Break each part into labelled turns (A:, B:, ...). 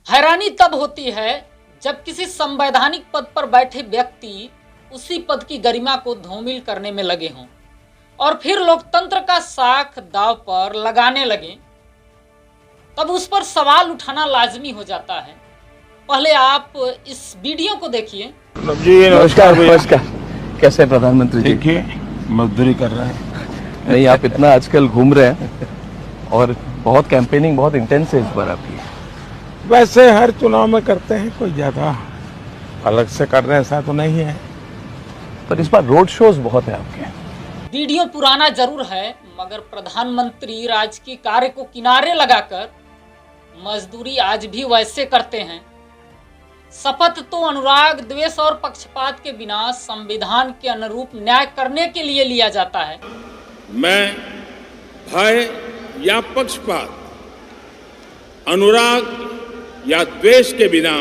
A: हैरानी तब होती है जब किसी संवैधानिक पद पर बैठे व्यक्ति उसी पद की गरिमा को धूमिल करने में लगे हों और फिर लोकतंत्र का साख दांव पर लगाने लगे, तब उस पर सवाल उठाना लाजमी हो जाता है। पहले आप इस वीडियो को देखिए।
B: जी
C: नमस्कार नमस्कार। कैसे हैं प्रधानमंत्री जी?
B: देखिए, मजदूरी कर रहे हैं।
C: नहीं, आप इतना आजकल घूम रहे हैं और बहुत कैंपेनिंग बहुत इंटेंस है इस बार आपकी।
B: वैसे हर चुनाव में करते हैं, कोई ज्यादा अलग से कर रहे हैं ऐसा तो नहीं है।
C: पर इस बार रोड शोज बहुत है आपके।
A: वीडियो पुराना जरूर है, मगर प्रधानमंत्री राजकीय कार्य को किनारे लगाकर मजदूरी आज भी वैसे करते हैं। शपथ तो अनुराग, द्वेष और पक्षपात के बिना संविधान के अनुरूप न्याय करने के लिए लिया जाता है।
D: मैं भय या पक्षपात, अनुराग या द्वेष के बिना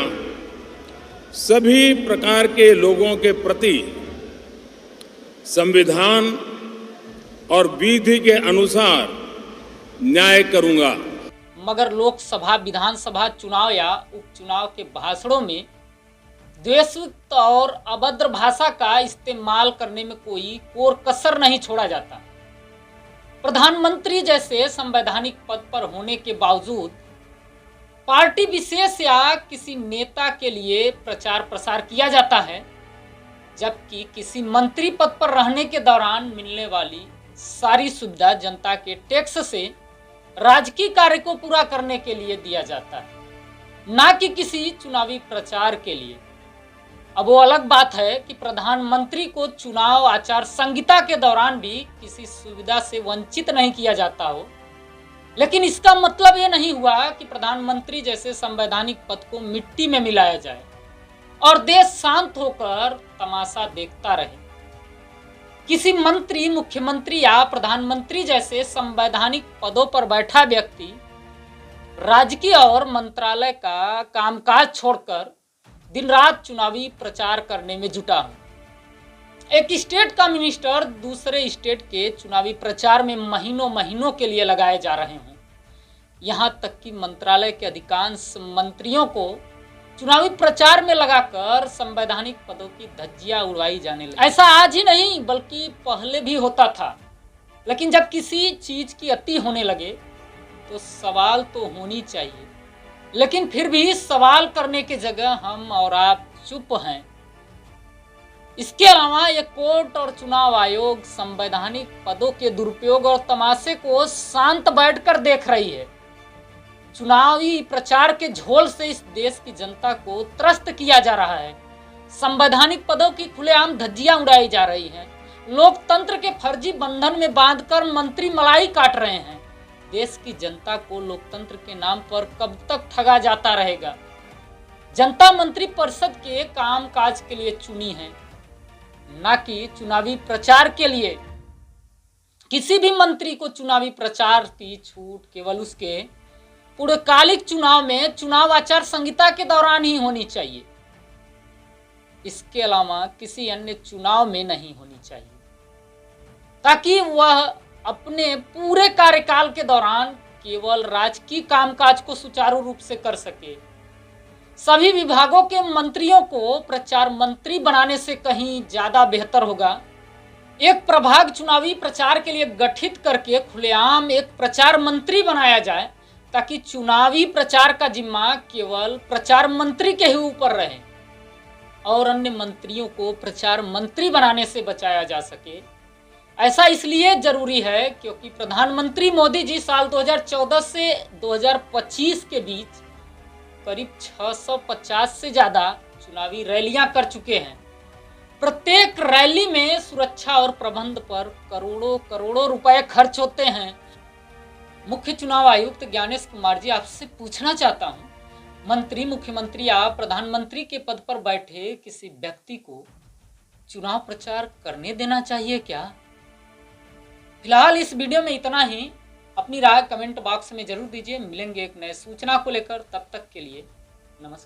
D: सभी प्रकार के लोगों के प्रति संविधान और विधि के अनुसार न्याय करूंगा।
A: मगर लोकसभा, विधानसभा चुनाव या उपचुनाव के भाषणों में द्वेषयुक्त और अभद्र भाषा का इस्तेमाल करने में कोई कोर कसर नहीं छोड़ा जाता। प्रधानमंत्री जैसे संवैधानिक पद पर होने के बावजूद पार्टी विशेष या किसी नेता के लिए प्रचार प्रसार किया जाता है, जबकि किसी मंत्री पद पर रहने के दौरान मिलने वाली सारी सुविधा जनता के टैक्स से राजकीय कार्य को पूरा करने के लिए दिया जाता है, ना कि किसी चुनावी प्रचार के लिए। अब वो अलग बात है कि प्रधानमंत्री को चुनाव आचार संहिता के दौरान भी किसी सुविधा से वंचित नहीं किया जाता हो, लेकिन इसका मतलब ये नहीं हुआ कि प्रधानमंत्री जैसे संवैधानिक पद को मिट्टी में मिलाया जाए और देश शांत होकर तमाशा देखता रहे। किसी मंत्री, मुख्यमंत्री या प्रधानमंत्री जैसे संवैधानिक पदों पर बैठा व्यक्ति राजकीय और मंत्रालय का कामकाज छोड़कर दिन रात चुनावी प्रचार करने में जुटा हूं। एक स्टेट का मिनिस्टर दूसरे स्टेट के चुनावी प्रचार में महीनों महीनों के लिए लगाए जा रहे हों। यहां तक कि मंत्रालय के अधिकांश मंत्रियों को चुनावी प्रचार में लगाकर संवैधानिक पदों की धज्जियां उड़वाई जाने लगी। ऐसा आज ही नहीं बल्कि पहले भी होता था, लेकिन जब किसी चीज की अति होने लगे तो सवाल तो होनी चाहिए, लेकिन फिर भी सवाल करने की जगह हम और आप चुप हैं। इसके अलावा ये कोर्ट और चुनाव आयोग संवैधानिक पदों के दुरुपयोग और तमाशे को शांत बैठकर देख रही है। चुनावी प्रचार के झोल से इस देश की जनता को त्रस्त किया जा रहा है। संवैधानिक पदों की खुलेआम धज्जियां उड़ाई जा रही हैं। लोकतंत्र के फर्जी बंधन में बांधकर मंत्री मलाई काट रहे हैं। देश की जनता को लोकतंत्र के नाम पर कब तक ठगा जाता रहेगा? जनता मंत्री परिषद के काम काज के लिए चुनी है, ना कि चुनावी प्रचार के लिए। किसी भी मंत्री को चुनावी प्रचार की छूट केवल उसके पूर्णकालिक चुनाव में चुनाव आचार संहिता के दौरान ही होनी चाहिए। इसके अलावा किसी अन्य चुनाव में नहीं होनी चाहिए, ताकि वह अपने पूरे कार्यकाल के दौरान केवल राजकीय कामकाज को सुचारू रूप से कर सके। सभी विभागों के मंत्रियों को प्रचार मंत्री बनाने से कहीं ज्यादा बेहतर होगा एक प्रभाग चुनावी प्रचार के लिए गठित करके खुलेआम एक प्रचार मंत्री बनाया जाए, ताकि चुनावी प्रचार का जिम्मा केवल प्रचार मंत्री के ही ऊपर रहे और अन्य मंत्रियों को प्रचार मंत्री बनाने से बचाया जा सके। ऐसा इसलिए जरूरी है क्योंकि प्रधानमंत्री मोदी जी साल 2014 से 2025 के बीच करीब 650 से ज्यादा चुनावी रैलियां कर चुके हैं। प्रत्येक रैली में सुरक्षा और प्रबंध पर करोड़ों करोड़ों रुपए खर्च होते हैं। मुख्य चुनाव आयुक्त ज्ञानेश कुमार जी, आपसे पूछना चाहता हूं, मंत्री, मुख्यमंत्री या प्रधानमंत्री के पद पर बैठे किसी व्यक्ति को चुनाव प्रचार करने देना चाहिए क्या? फिलहाल इस वीडियो में इतना ही। अपनी राय कमेंट बॉक्स में जरूर दीजिए। मिलेंगे एक नए सूचना को लेकर, तब तक के लिए नमस्कार।